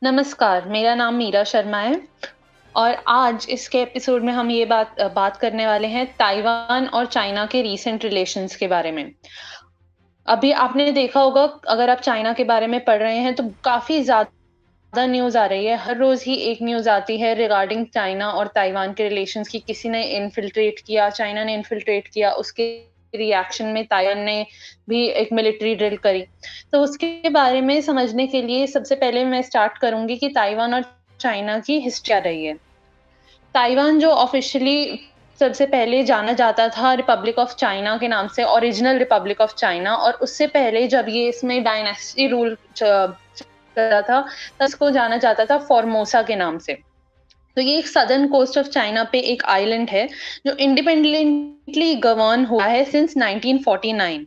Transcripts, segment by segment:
नमस्कार, मेरा नाम मीरा शर्मा है और आज इसके एपिसोड में हम ये बात करने वाले हैं ताइवान और चाइना के रीसेंट रिलेशंस के बारे में। अभी आपने देखा होगा अगर आप चाइना के बारे में पढ़ रहे हैं तो काफ़ी ज़्यादा न्यूज़ आ रही है। हर रोज़ ही एक न्यूज़ आती है रिगार्डिंग चाइना और ताइवान के रिलेशंस कि किसी ने इन्फिल्ट्रेट किया, चाइना ने इन्फिल्ट्रेट किया, उसके रिएक्शन में ताइवान ने भी एक मिलिट्री ड्रिल करी। तो उसके बारे में समझने के लिए सबसे पहले मैं स्टार्ट करूँगी कि ताइवान और चाइना की हिस्ट्री क्या रही है। ताइवान जो ऑफ़िशियली सबसे पहले जाना जाता था रिपब्लिक ऑफ चाइना के नाम से, ओरिजिनल रिपब्लिक ऑफ चाइना, और उससे पहले जब ये इसमें डायनेस्टी रूल कर रहा था, तब इसको जाना जाता था फ़ॉर्मोसा के नाम से। तो ये एक सदर्न कोस्ट ऑफ चाइना पे एक आइलैंड है, जो इंडिपेंडेंटली गवर्न हुआ है सिंस 1949।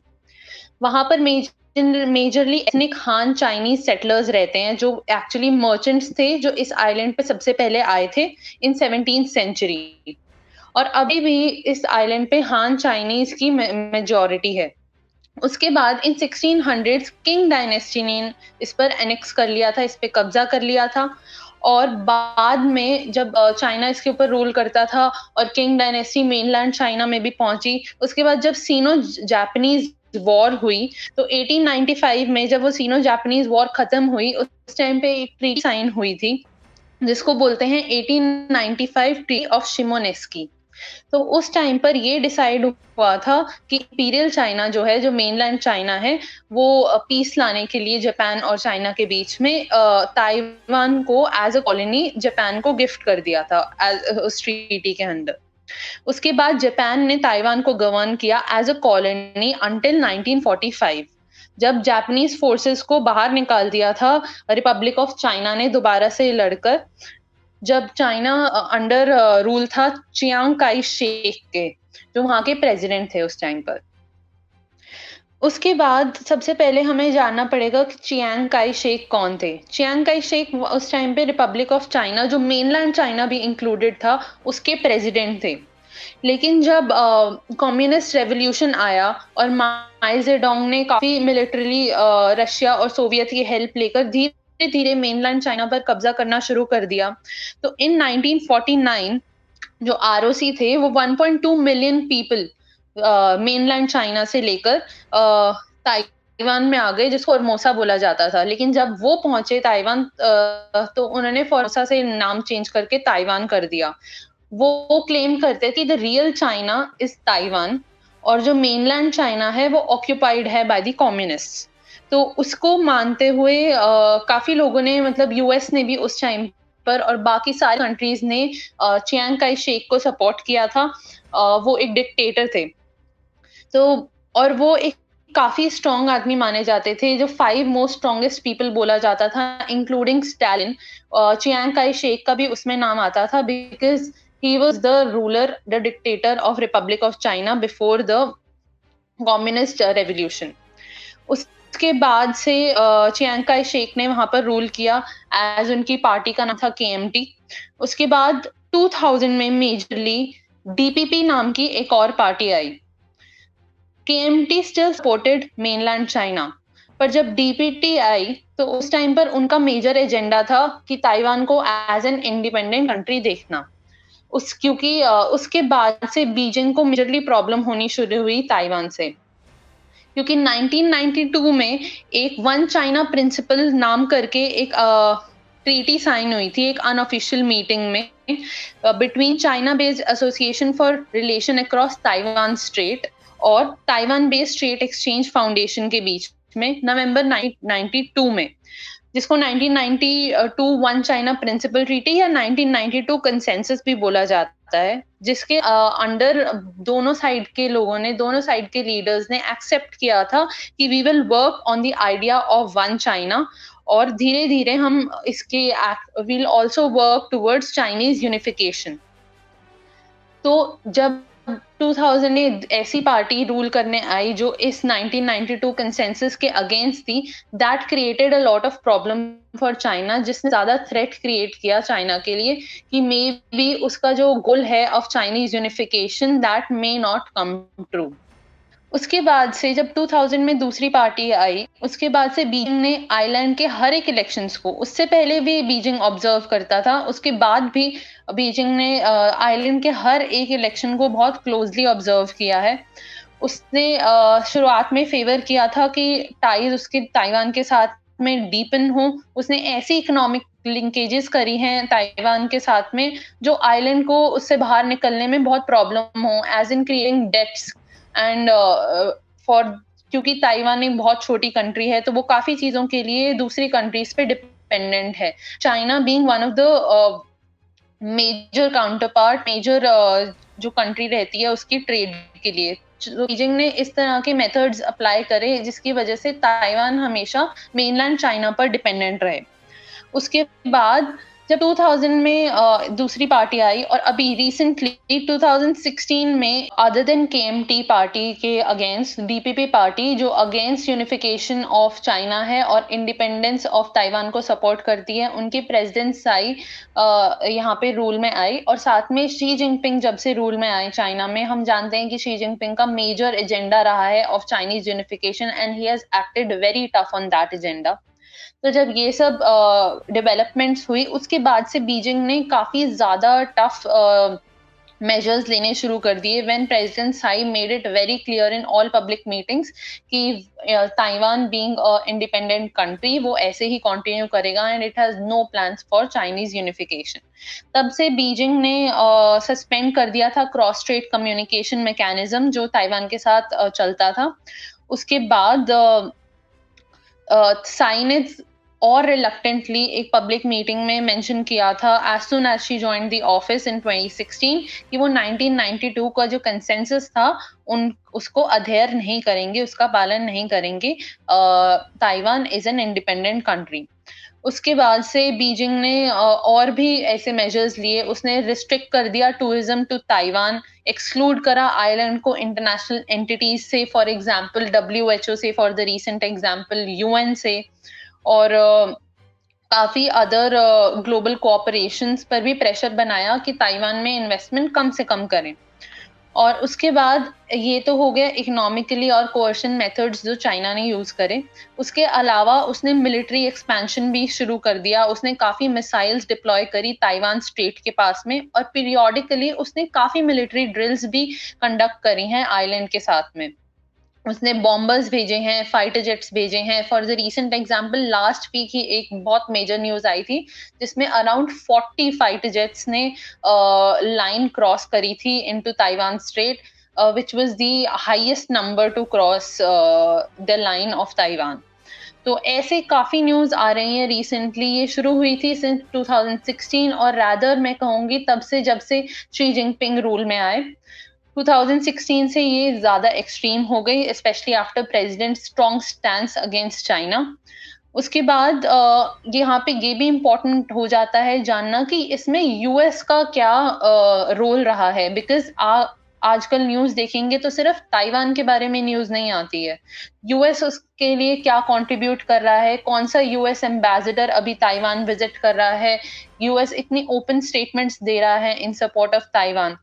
वहाँ पर मेजरली एथनिक हान चाइनीज़ सेटलर्स रहते हैं, जो एक्चुअली मर्चेंट्स थे, जो इस आइलैंड पे सबसे पहले आए थे इन 17th सेंचुरी। और अभी भी इस आइलैंड पे हान चाइनीज़ की मेजॉरिटी है। उसके बाद इन 1600s किंग डायनेस्टी ने इस पर एनेक्स कर लिया था, इस पे कब्जा कर लिया था। और बाद में जब चाइना इसके ऊपर रूल करता था और किंग डायनेस्टी मेनलैंड चाइना में भी पहुंची, उसके बाद जब सीनो जापानीज वॉर हुई, तो 1895 में जब वो सीनो जापानीज वॉर खत्म हुई, उस टाइम पे एक ट्रीटी साइन हुई थी, जिसको बोलते हैं 1895 ट्रीटी ऑफ शिमोनेस्की। तो उस टाइम पर ये डिसाइड हुआ था कि इंपीरियल चाइना जो है, जो मेनलैंड चाइना है, वो पीस लाने के लिए जापान और चाइना के बीच में ताइवान को एज़ अ कॉलोनी जापान को गिफ्ट कर दिया था उस ट्रीटी के अंडर। उसके बाद जापान ने ताइवान को गवर्न किया एज़ अ कॉलोनी अंटिल 1945। जब जापानीज़ फोर्सेस को बाहर निकाल दिया था रिपब्लिक ऑफ चाइना ने दोबारा से लड़कर, जब चाइना अंडर रूल था चियांग काई शेक के, जो वहाँ के प्रेज़िडेंट थे उस टाइम पर। उसके बाद सबसे पहले हमें जानना पड़ेगा कि चियांग काई शेक कौन थे? चियांग काई शेक उस टाइम पे रिपब्लिक ऑफ चाइना, जो मेनलैंड चाइना भी इंक्लूडेड था, उसके प्रेज़िडेंट थे। लेकिन जब कम्युनिस्ट रेवोल्यूशन आया और माओ ज़ेडोंग ने काफ़ी मिलिटरीली रशिया और सोवियत की हेल्प लेकर धीरे-धीरे मेनलैंड चाइना पर कब्ज़ा करना शुरू कर दिया। तो इन 1949 जो आरओसी थे, वो 1.2 मिलियन पीपल मेनलैंड चाइना से लेकर ताइवान में आ गए, जिसको फॉर्मोसा बोला जाता था। लेकिन जब वो पहुँचे ताइवान, तो उन्होंने फॉर्मोसा से नाम चेंज करके ताइवान कर दिया। वो क्लेम करते थे the real China is Taiwan, और जो मेनलैंड चाइना है वो ऑक्यूपाइड है बाय द कम्युनिस्ट्स। तो उसको मानते हुए काफ़ी लोगों ने, मतलब यूएस ने भी उस टाइम पर, और बाकी सारी कंट्रीज़ ने चियांग काई शेक को सपोर्ट किया था। वो एक डिक्टेटर थे। तो और वो एक काफ़ी स्ट्रॉन्ग आदमी माने जाते थे, जो 5 मोस्ट स्ट्रॉन्गेस्ट पीपल बोला जाता था, including Stalin. Chiang Kai Shek का भी उसमें नाम आता था, because he was the ruler, the dictator of Republic of China before the communist revolution. उसके बाद से चियांग काई शेक ने वहाँ पर रूल किया, एज़ उनकी पार्टी का नाम था केएमटी। उसके बाद 2000 में मेजरली डीपीपी नाम की एक और पार्टी आई। KMT still supported mainland China, पर जब डीपीटी आई, तो उस टाइम पर उनका मेजर एजेंडा था कि ताइवान को एज़ एन इंडिपेंडेंट कंट्री देखना। क्योंकि उसके बाद से बीजिंग को मेजरली प्रॉब्लम होनी शुरू हुई ताइवान से। क्योंकि 1992 में एक वन चाइना प्रिंसिपल नाम करके एक ट्रीटी साइन हुई थी, एक अनऑफिशियल मीटिंग में, between China based association for relation across Taiwan strait और Taiwan based strait exchange foundation के बीच में, नवंबर 1992 में, जिसको 1992 वन चाइना प्रिंसिपल ट्रीटी या 1992 कंसेंसस भी बोला जाता है, जिसके अंडर दोनों साइड के लोगों ने, दोनों साइड के लीडर्स ने एक्सेप्ट किया था कि we will work on the idea of one China, और धीरे-धीरे हम इसके will also work towards Chinese unification. तो जब 2000 में ऐसी पार्टी रूल करने आई जो इस 1992 कंसेंसस के अगेंस्ट थी, that created a lot of problem for China, जिसने ज़्यादा थ्रेट क्रिएट किया चाइना के लिए कि मे बी उसका जो गोल है of Chinese unification that may not come true. उसके बाद से जब 2000 में दूसरी पार्टी आई, उसके बाद से बीजिंग ने आइलैंड के हर एक इलेक्शंस को, उससे पहले भी बीजिंग ऑब्जर्व करता था, उसके बाद भी बीजिंग ने आइलैंड के हर एक इलेक्शन को बहुत क्लोज़ली ऑब्जर्व किया है। उसने शुरुआत में फ़ेवर किया था कि टाइज़ उसके ताइवान के साथ में डीपन हों, उसने ऐसी इकोनॉमिक लिंकेजेस करी हैं ताइवान के साथ में, जो आइलैंड को उससे बाहर निकलने में बहुत प्रॉब्लम हो, as in creating debts and for क्योंकि ताइवान एक बहुत छोटी कंट्री है, तो वो काफ़ी चीज़ों के लिए दूसरी कंट्रीज़ पे डिपेंडेंट है। China being one of the major counterpart, major जो कंट्री रहती है उसकी ट्रेड के लिए। बीजिंग ने इस तरह के मेथड्स अप्लाई करे जिसकी वजह से ताइवान हमेशा मेनलैंड चाइना पर डिपेंडेंट रहे। उसके बाद जब 2000 में दूसरी पार्टी आई और अभी रिसेंटली 2016 में अदर देन केएमटी पार्टी के अगेंस्ट डीपीपी पार्टी जो अगेंस्ट यूनिफिकेशन ऑफ चाइना है और इंडिपेंडेंस ऑफ ताइवान को सपोर्ट करती है, उनकी प्रेसिडेंट साई यहाँ पे रूल में आई और साथ में शी जिनपिंग जब से रूल में आए चाइना में, हम जानते हैं कि शी जिनपिंग का मेजर एजेंडा रहा है of Chinese unification and he has acted very tough on that agenda. तो जब ये सब डेवलपमेंट्स हुई, उसके बाद से बीजिंग ने काफ़ी ज़्यादा टफ मेजर्स लेने शुरू कर दिए when president Tsai made it very clear in all public meetings कि Taiwan being a independent country वो ऐसे ही कंटिन्यू करेगा and it has no plans for Chinese unification. तब से बीजिंग ने सस्पेंड कर दिया था क्रॉस स्ट्रेट कम्युनिकेशन मैकेनिज्म जो ताइवान के साथ चलता था। उसके बाद साई ने और रिलक्टेंटली एक पब्लिक मीटिंग में मेंशन किया था as soon as she joined the office in 2016 कि वो 1992 का जो कंसेंसस था उन उसको अधेयर नहीं करेंगे, उसका पालन नहीं करेंगे। Taiwan is an independent country. उसके बाद से बीजिंग ने और भी ऐसे मेजर्स लिए, उसने रिस्ट्रिक्ट कर दिया टूरिज्म टू ताइवान, एक्सक्लूड करा आइलैंड को इंटरनेशनल एंटिटीज से, फॉर एग्जांपल डब्ल्यूएचओ से, for the recent example UN से, और काफ़ी अदर ग्लोबल कोऑपरेशंस पर भी प्रेशर बनाया कि ताइवान में इन्वेस्टमेंट कम से कम करें। और उसके बाद ये तो हो गया इकोनॉमिकली और कोएर्शन मेथड्स जो चाइना ने यूज़ करे। उसके अलावा उसने मिलिट्री एक्सपेंशन भी शुरू कर दिया, उसने काफ़ी मिसाइल्स डिप्लॉय करी ताइवान स्ट्रेट के पास में और पीरियोडिकली उसने काफ़ी मिलिट्री ड्रिल्स भी कंडक्ट करी हैं आइलैंड के साथ में। उसने बॉम्बर्स भेजे हैं, फाइटर जेट्स भेजे हैं। For the recent example last week ही एक बहुत मेजर न्यूज़ आई थी, जिसमें अराउंड 40 फाइटर जेट्स ने लाइन क्रॉस करी थी into Taiwan strait, which was the highest number to cross the line of Taiwan. तो ऐसे काफ़ी न्यूज़ आ रही हैं रिसेंटली, ये शुरू हुई थी सिंस 2016 और रादर मैं कहूँगी तब से जब से शी जिनपिंग रूल में आए। 2016 से ये ज़्यादा एक्सट्रीम हो गई, specially after president strong stance against China. उसके बाद यहाँ पे ये भी इम्पोर्टेंट हो जाता है जानना कि इसमें यूएस का क्या रोल रहा है, बिकॉज़ आजकल न्यूज़ देखेंगे तो सिर्फ ताइवान के बारे में न्यूज़ नहीं आती है। यूएस उसके लिए क्या कंट्रीब्यूट कर रहा है, कौन-सा यूएस एम्बेसडर अभी ताइवान विज़िट कर रहा है, यूएस इतनी ओपन स्टेटमेंट्स दे रहा है इन सपोर्ट ऑफ ताइवान।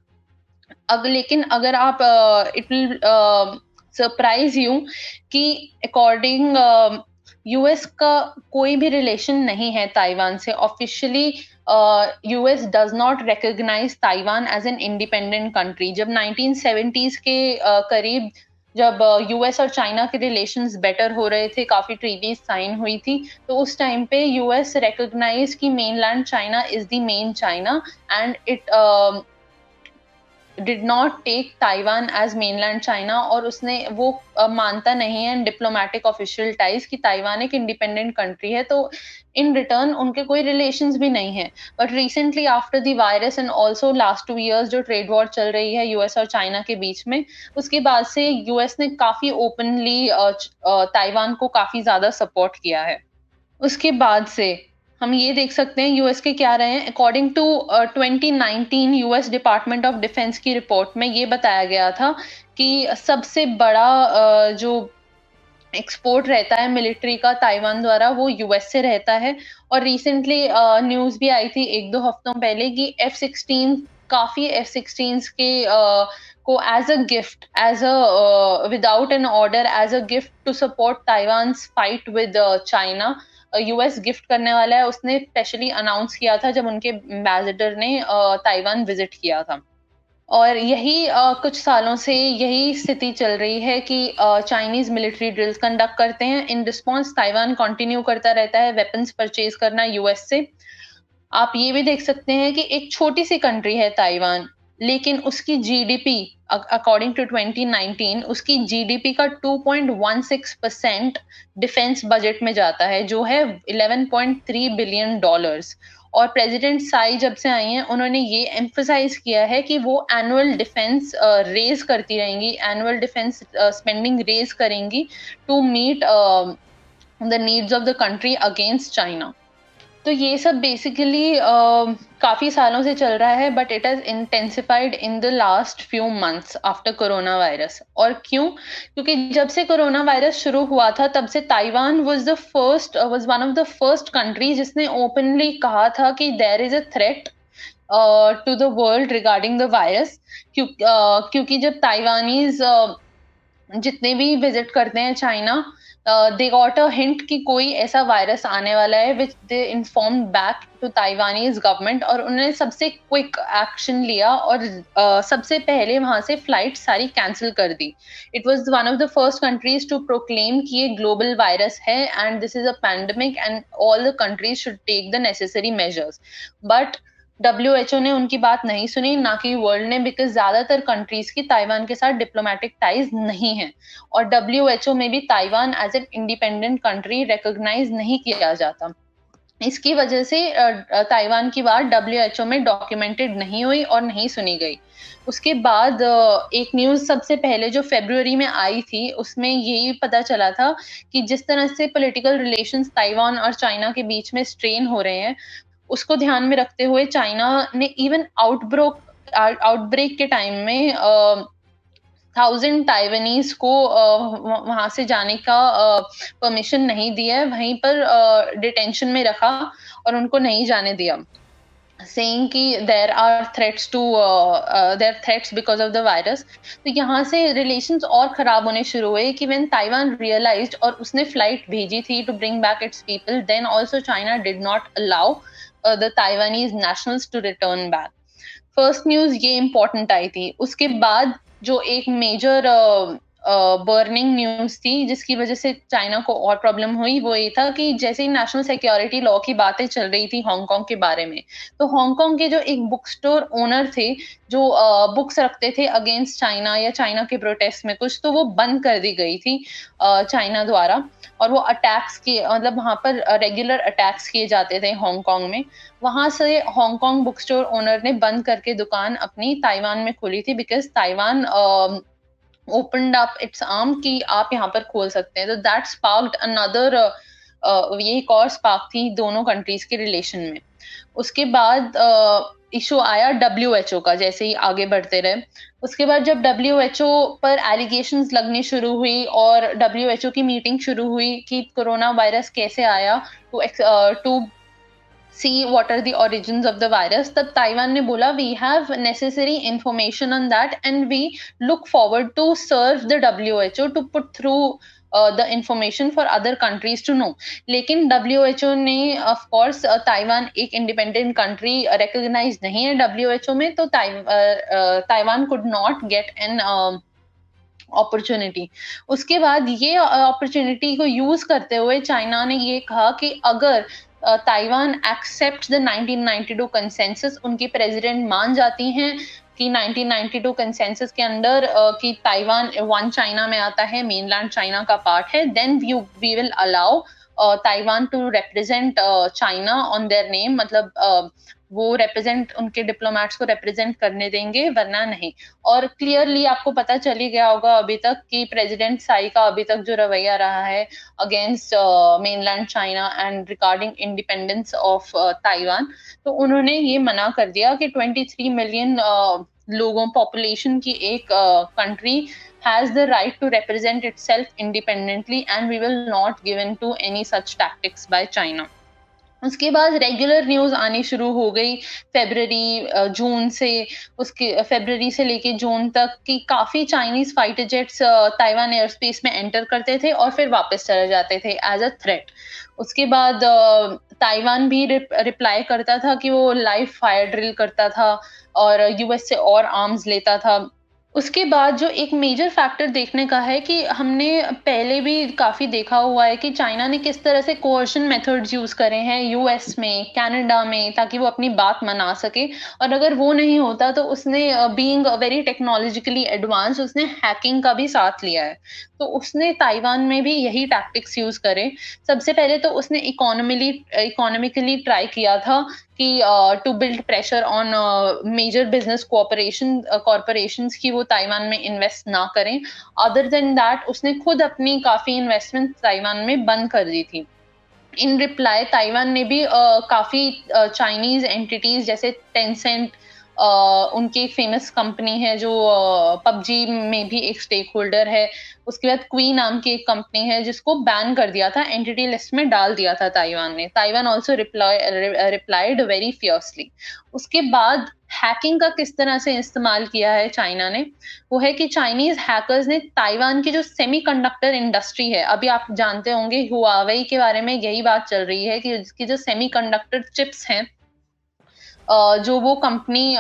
लेकिन अगर आप इट विल सरप्राइज यू कि अकॉर्डिंग यूएस का कोई भी रिलेशन नहीं है ताइवान से officially. US does not recognise Taiwan as an independent country. जब 1970s के करीब जब यूएस और चाइना के रिलेशंस बेटर हो रहे थे, काफी ट्रीटीज साइन हुई थी, तो उस टाइम पे यूएस रिकॉग्नाइज कि mainland China is the main China and it did not take Taiwan as mainland China, और उसने वो मानता नहीं है डिप्लोमेटिक ऑफिशियल टाइज कि ताइवान एक इंडिपेंडेंट कंट्री है, तो इन रिटर्न उनके कोई रिलेशंस भी नहीं है। But recently after the virus and also last 2 years जो ट्रेड वॉर चल रही है यूएस और चाइना के बीच में, उसके बाद से यूएस ने काफी ओपनली ताइवान को काफी ज्यादा सपोर्ट किया है। उसके बाद से हम ये देख सकते हैं यूएस के क्या रहे हैं। According to 2019 US department of defence की रिपोर्ट में ये बताया गया था कि सबसे बड़ा जो एक्सपोर्ट रहता है मिलिट्री का ताइवान द्वारा वो यूएस से रहता है। और रिसेंटली न्यूज़ भी आई थी 1-2 हफ्तों पहले कि F-16 काफ़ी F-16s के को as a gift, as a without an order, as a gift to support Taiwan's fight with China, US gift करने वाला है। उसने स्पेशली अनाउंस किया था जब उनके एम्बेसडर ने ताइवान विज़िट किया था। और यही कुछ सालों से यही स्थिति चल रही है कि चाइनीज़ मिलिट्री ड्रिल्स कंडक्ट करते हैं। इन रिस्पॉन्स ताइवान कंटिन्यू करता रहता है वेपन्स परचेज़ करना यूएस से। आप ये भी देख सकते हैं कि एक छोटी-सी कंट्री है ताइवान, लेकिन उसकी जीडीपी अकॉर्डिंग टू 2019 उसकी जीडीपी का 2.16% डिफेंस बजट में जाता है, जो है 11.3 बिलियन डॉलर्स। और प्रेसिडेंट साई जब से आई हैं, उन्होंने ये एम्फसाइज़ किया है कि वो एनुअल डिफेंस रेज़ करती रहेंगी, एनुअल डिफेंस स्पेंडिंग रेज़ करेंगी to meet the needs of the country against China. तो ये सब बेसिकली काफ़ी सालों से चल रहा है, but it has intensified in the last few months after corona virus. और क्यों? क्योंकि जब से कोरोना वायरस शुरू हुआ था, तब से Taiwan was one of the first country जिसने ओपनली कहा था कि there is a threat to the world regarding the virus. क्योंकि जब ताइवानीज़ जितने भी विज़िट करते हैं China, they got a hint कि कोई ऐसा वायरस आने वाला है, which they informed back to Taiwanese government, और उन्होंने सबसे क्विक एक्शन लिया और सबसे पहले वहाँ से फ्लाइट सारी कैंसल कर दी। It was one of the first countries to proclaim कि ये ग्लोबल वायरस है and this is a pandemic and all the countries should take the necessary measures. But WHO ने उनकी बात नहीं सुनी, ना कि वर्ल्ड ने, बिकॉज़ ज़्यादातर कंट्रीज़ की ताइवान के साथ डिप्लोमैटिक टाइज़ नहीं हैं। और डब्ल्यूएचओ में भी Taiwan as an independent country recognise नहीं किया जाता। इसकी वजह से ताइवान की बात डब्ल्यूएचओ में डॉक्यूमेंटेड नहीं हुई और नहीं सुनी गई। उसके बाद एक न्यूज़ सबसे पहले जो फ़रवरी में आई थी, उसमें यही पता चला था कि जिस तरह से पॉलिटिकल रिलेशंस ताइवान और चाइना के बीच में स्ट्रेन हो रहे हैं, उसको ध्यान में रखते हुए चाइना ने इवन आउटब्रेक के टाइम में 1000 ताइवानीज़ को वहाँ से जाने का परमिशन नहीं दिया है, वहीं पर डिटेंशन में रखा और उनको नहीं जाने दिया। सेइंग कि there are threats because of the virus. तो यहाँ से रिलेशंस और खराब होने शुरू हुए कि व्हेन ताइवान रियलाइज्ड और उसने फ्लाइट भेजी थी to bring back its people, then also China did not allow the Taiwanese nationals to return back. First news ये इम्पोर्टेंट आई थी। उसके बाद जो एक मेजर बर्निंग न्यूज़ थी जिसकी वज़ह से चाइना को और प्रॉब्लम हुई, वो ये था कि जैसे ही नेशनल सिक्योरिटी लॉ की बातें चल रही थी हांगकांग के बारे में, तो हांगकांग के जो एक बुक स्टोर ओनर थे, जो बुक्स रखते थे अगेंस्ट चाइना या चाइना के प्रोटेस्ट में कुछ, तो वो बंद कर दी गई थी चाइना द्वारा। और वो अटैक्स किए, मतलब वहाँ पर रेगुलर अटैक्स किए जाते थे हांगकांग में। वहाँ से हांगकांग बुक स्टोर ओनर ने बंद करके दुकान अपनी ताइवान में खोली थी, because Taiwan opened up it's arm कि आप यहाँ पर खोल सकते हैं। तो दैट स्पार्क्ड अनदर ये एक और स्पार्क थी दोनों कंट्रीज़ के रिलेशन में। उसके बाद इश्यू आया डब्ल्यूएचओ का, जैसे ही आगे बढ़ते रहे। उसके बाद जब डब्ल्यूएचओ पर एलिगेशंस लगनी शुरू हुई और डब्ल्यूएचओ की मीटिंग शुरू हुई कि कोरोना वायरस कैसे आया, to see what are the origins of the virus, तब ताइवान ने बोला we have necessary information on that and we look forward to serve the WHO to put through the information for other countries to know. लेकिन WHO ने of course Taiwan एक independent country recognize नहीं है WHO में, तो Taiwan could not get an opportunity. उसके बाद ये अपॉर्चुनिटी को यूज़ करते हुए चाइना ने ये कहा कि अगर ताइवान एक्सेप्ट्स द 1992 कंसेंसस, उनकी प्रेसिडेंट मान जाती हैं कि 1992 कंसेंसस के अंदर कि ताइवान वन चाइना में आता है, मेनलैंड चाइना का पार्ट है, then we will allow Taiwan to represent China on their name, मतलब वो रिप्रेजेंट, उनके डिप्लोमैट्स को रिप्रेजेंट करने देंगे, वरना नहीं। और क्लियरली आपको पता चल ही गया होगा अभी तक कि प्रेसिडेंट साई का अभी तक जो रवैया रहा है against mainland China and regarding independence of Taiwan, तो उन्होंने ये मना कर दिया कि 23 मिलियन लोगों पॉपुलेशन की एक country has the right to represent itself independently and we will not give in to any such tactics by China. उसके बाद रेगुलर न्यूज़ आनी शुरू हो गई जून से। उसके फ़रवरी से लेके जून तक कि काफ़ी Chinese fighter jets Taiwan air space में एंटर करते थे और फिर वापस चले जाते थे एज़ अ थ्रेट। उसके बाद ताइवान भी रिप्लाई करता था कि वो लाइव फायर ड्रिल करता था और यूएस से और आर्म्स लेता था। उसके बाद जो एक मेजर फैक्टर देखने का है कि हमने पहले भी काफ़ी देखा हुआ है कि चाइना ने किस तरह से कोएर्शन मेथड्स यूज़ करे हैं यूएस में, कनाडा में, ताकि वो अपनी बात मना सके। और अगर वो नहीं होता तो उसने बीइंग वेरी टेक्नोलॉजिकली एडवांस उसने हैकिंग का भी साथ लिया है। तो उसने ताइवान में भी यही टैक्टिक्स यूज़ करे। सबसे पहले तो उसने इकोनॉमिकली ट्राई किया था कि to build pressure on major business corporations कि वो ताइवान में इन्वेस्ट ना करें। अदर देन दैट उसने खुद अपनी काफ़ी इन्वेस्टमेंट ताइवान में बंद कर दी थी। इन रिप्लाई ताइवान ने भी काफ़ी चाइनीज़ एंटिटीज़ जैसे टेंसेंट उनकी एक फ़ेमस कंपनी है जो पबजी में भी एक स्टेक होल्डर है। उसके बाद क्वी नाम की एक कंपनी है जिसको बैन कर दिया था, एंटिटी लिस्ट में डाल दिया था ताइवान ने। Taiwan also replied very fiercely. उसके बाद हैकिंग का किस तरह से इस्तेमाल किया है चाइना ने, वो है कि चाइनीज़ हैकर्स ने ताइवान की जो सेमीकंडक्टर इंडस्ट्री है, अभी आप जानते होंगे हुआवेई के बारे में यही बात चल रही है कि उसकी जो सेमीकंडक्टर चिप्स हैं जो वो कंपनी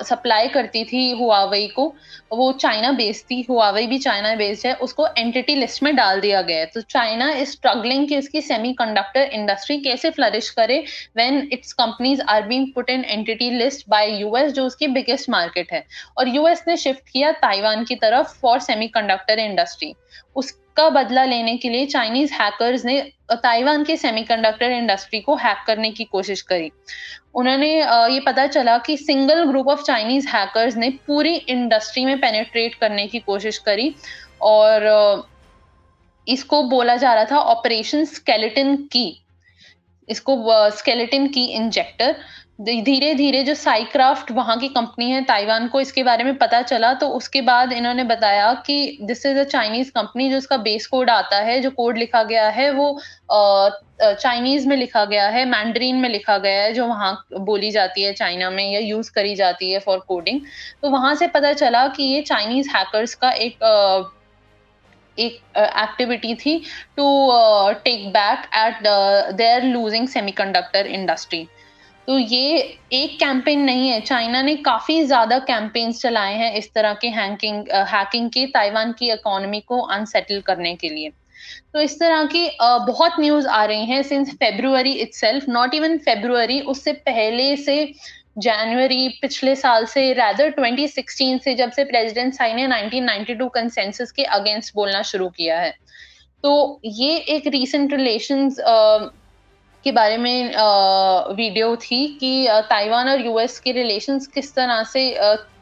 सप्लाई करती थी हुआवेई को, वो चाइना बेस्ड थी, हुआवेई भी चाइना बेस्ड है, उसको एंटिटी लिस्ट में डाल दिया गया है। तो चाइना इज़ स्ट्रगलिंग कि उसकी सेमीकंडक्टर इंडस्ट्री कैसे फ्लरिश करे when its companies are being put in entity list by US जो उसकी बिगेस्ट मार्केट है। और यूएस ने शिफ्ट किया ताइवान की तरफ फॉर सेमीकंडक्टर इंडस्ट्री। उसका बदला लेने के लिए चाइनीज़ हैकर्स ने ताइवान के सेमीकंडक्टर इंडस्ट्री को हैक करने की कोशिश करी। उन्होंने ये पता चला कि single group of Chinese hackers ने पूरी इंडस्ट्री में पेनिट्रेट करने की कोशिश करी और इसको बोला जा रहा था ऑपरेशन स्केलेटन की। इसको स्केलेटन की इंजेक्टर धीरे-धीरे जो साइक्राफ्ट वहाँ की कंपनी है ताइवान को इसके बारे में पता चला तो उसके बाद इन्होंने बताया कि this is a Chinese company जो इसका बेस कोड आता है, जो कोड लिखा गया है वो चाइनीज़ में लिखा गया है, मैंडरिन में लिखा गया है जो वहाँ बोली जाती है चाइना में या यूज़ करी जाती है फॉर कोडिंग। तो वहाँ से पता चला कि ये चाइनीज़ हैकर्स का एक एक्टिविटी थी to take back at their losing semiconductor industry. तो ये एक कैंपेन नहीं है, चाइना ने काफ़ी ज़्यादा कैंपेन्स चलाए हैं इस तरह के हैकिंग के ताइवान की इकोनॉमी को अनसेटल करने के लिए। तो इस तरह की बहुत न्यूज़ आ रही हैं सिंस फ़ेब्रुअरी इटसेल्फ, नॉट इवन फ़ेब्रुअरी उससे पहले से जनवरी पिछले साल से रादर 2016 से जब से प्रेज़िडेंट साई ने 1992 कंसेंसस के अगेंस्ट बोलना शुरू किया है। तो ये एक रीसेंट रिलेशंस के बारे में वीडियो थी कि ताइवान और यूएस के रिलेशंस किस तरह से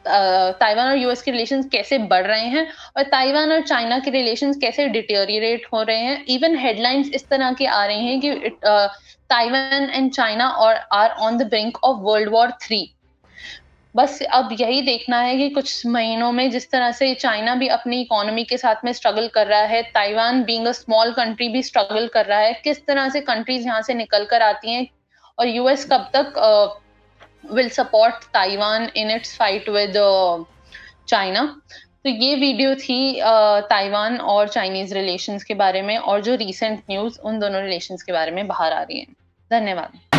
ताइवान और यूएस के रिलेशंस कैसे बढ़ रहे हैं और ताइवान और चाइना के रिलेशंस कैसे डिटेरियोरेट हो रहे हैं। इवन हेडलाइंस इस तरह की आ रही हैं कि ताइवान एंड चाइना और are on the brink of world war 3। बस अब यही देखना है कि कुछ महीनों में जिस तरह से चाइना भी अपनी इकोनॉमी के साथ में स्ट्रगल कर रहा है, Taiwan being a small country भी स्ट्रगल कर रहा है, किस तरह से कंट्रीज़ यहाँ से निकल कर आती हैं और यूएस कब तक will support Taiwan in its fight with China. तो ये वीडियो थी ताइवान और चाइनीज़ रिलेशंस के बारे में और जो रीसेंट न्यूज़ उन दोनों रिलेशंस के बारे में बाहर आ रही है। धन्यवाद।